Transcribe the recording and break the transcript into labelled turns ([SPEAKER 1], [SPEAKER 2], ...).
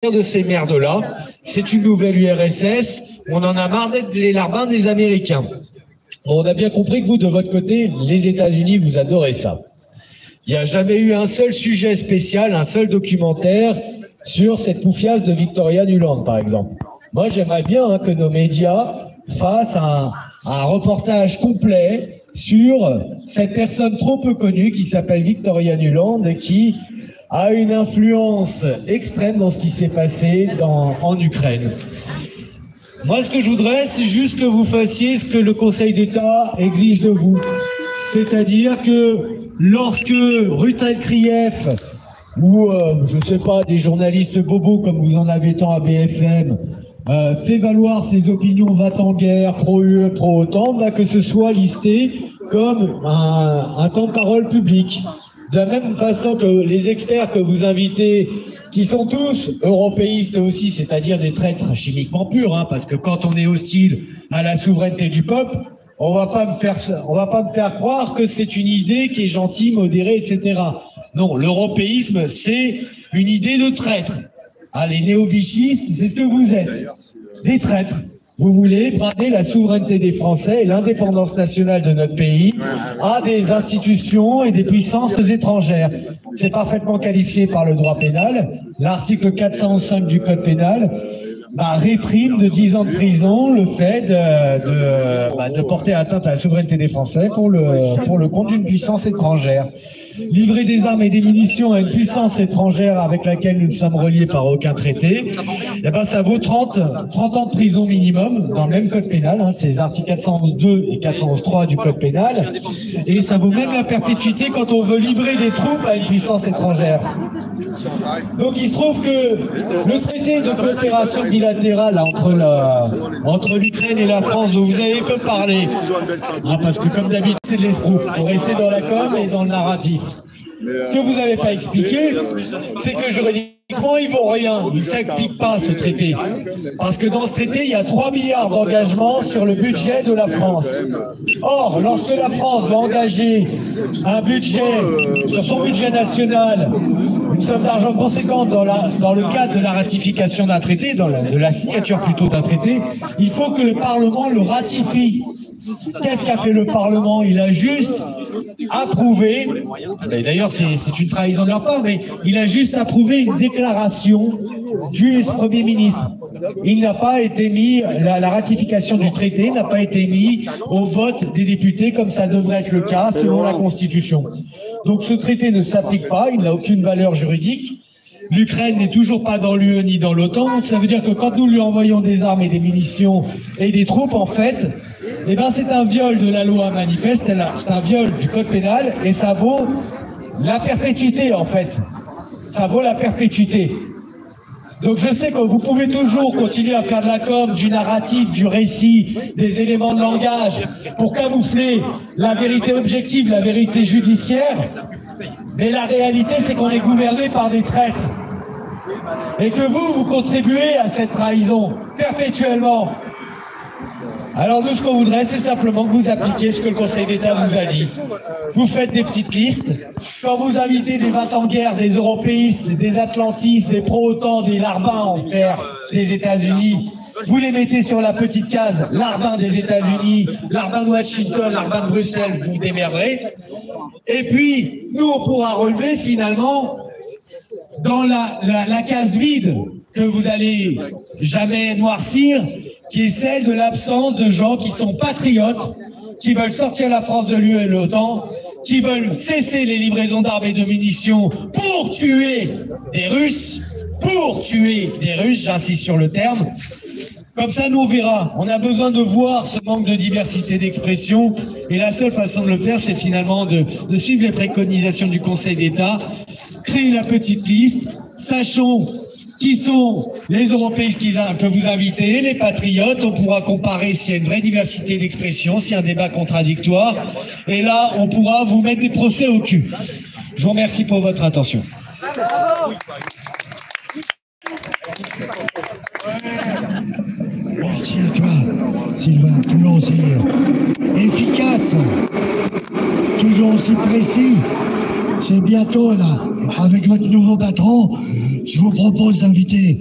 [SPEAKER 1] de ces merdes-là. C'est une nouvelle URSS. On en a marre d'être les larbins des Américains. Bon, on a bien compris que vous, de votre côté, les États-Unis, vous adorez ça. Il n'y a jamais eu un seul sujet spécial, un seul documentaire sur cette poufiasse de Victoria Nuland, par exemple. Moi, j'aimerais bien que nos médias fassent un reportage complet sur cette personne trop peu connue qui s'appelle Victoria Nuland et qui a une influence extrême dans ce qui s'est passé en Ukraine. Moi, ce que je voudrais, c'est juste que vous fassiez ce que le Conseil d'État exige de vous. C'est-à-dire que lorsque Rutel Krief ou, je ne sais pas, des journalistes bobos comme vous en avez tant à BFM, fait valoir ses opinions va-t-en-guerre, pro-UE, pro-OTAN, que ce soit listé comme un temps de parole public. De la même façon que les experts que vous invitez, qui sont tous européistes aussi, c'est-à-dire des traîtres chimiquement purs, parce que quand on est hostile à la souveraineté du peuple, on va pas me faire croire que c'est une idée qui est gentille, modérée, etc. Non, l'européisme, c'est une idée de traître. Les néo-vichistes, c'est ce que vous êtes, des traîtres. Vous voulez brader la souveraineté des Français et l'indépendance nationale de notre pays à des institutions et des puissances étrangères. C'est parfaitement qualifié par le droit pénal. L'article 411.5 du Code pénal réprime de 10 ans de prison le fait de porter atteinte à la souveraineté des Français pour le compte d'une puissance étrangère. Livrer des armes et des munitions à une puissance étrangère avec laquelle nous ne sommes reliés par aucun traité, ça vaut 30 ans de prison minimum dans le même code pénal, c'est les articles 411.2 et 411.3 du code pénal, et ça vaut même la perpétuité quand on veut livrer des troupes à une puissance étrangère. Donc il se trouve que le traité de coopération bilatérale entre l'Ukraine et la France, dont vous avez peu parlé, parce que comme d'habitude c'est de l'escroc, il faut rester dans la com et dans le narratif. Ce que vous n'avez pas expliqué, c'est que juridiquement, il ne vaut rien. Il ne s'applique pas, ce traité. Parce que dans ce traité, il y a 3 milliards d'engagements sur le budget de la France. Or, lorsque la France va engager un budget, sur son budget national, une somme d'argent conséquente dans le cadre de la ratification d'un traité, de la signature plutôt d'un traité, il faut que le Parlement le ratifie. Qu'est-ce qu'a fait le Parlement? Il a juste approuvé, d'ailleurs c'est une trahison de leur part, mais il a juste approuvé une déclaration du Premier ministre. Il n'a pas été mis, la ratification du traité n'a pas été mise au vote des députés comme ça devrait être le cas selon la Constitution. Donc ce traité ne s'applique pas, il n'a aucune valeur juridique. L'Ukraine n'est toujours pas dans l'UE ni dans l'OTAN, donc ça veut dire que quand nous lui envoyons des armes et des munitions et des troupes, en fait, c'est un viol de la loi manifeste, c'est un viol du code pénal et ça vaut la perpétuité en fait. Ça vaut la perpétuité. Donc je sais que vous pouvez toujours continuer à faire de la com, du narratif, du récit, des éléments de langage pour camoufler la vérité objective, la vérité judiciaire, mais la réalité c'est qu'on est gouverné par des traîtres. Et que vous contribuez à cette trahison perpétuellement. Alors nous, ce qu'on voudrait, c'est simplement que vous appliquiez ce que le Conseil d'État vous a dit. Vous faites des petites listes. Quand vous invitez des va-t-en-guerre, des européistes, des atlantistes, des pro-OTAN, des larbins en fer des États-Unis, vous les mettez sur la petite case, larbin des États-Unis, larbin de Washington, larbin de Bruxelles, vous vous démerderez. Et puis, nous, on pourra relever finalement dans la case vide que vous allez jamais noircir, qui est celle de l'absence de gens qui sont patriotes, qui veulent sortir la France de l'UE et de l'OTAN, qui veulent cesser les livraisons d'armes et de munitions pour tuer des Russes, j'insiste sur le terme. Comme ça, nous, on verra. On a besoin de voir ce manque de diversité d'expression, et la seule façon de le faire, c'est finalement de suivre les préconisations du Conseil d'État, créer la petite liste, sachons qui sont les européistes que vous invitez, les patriotes. On pourra comparer s'il y a une vraie diversité d'expression, s'il y a un débat contradictoire. Et là, on pourra vous mettre des procès au cul. Je vous remercie pour votre attention.
[SPEAKER 2] Merci à toi, Sylvain. Toujours aussi efficace, toujours aussi précis. C'est bientôt, là, avec votre nouveau patron, je vous propose d'inviter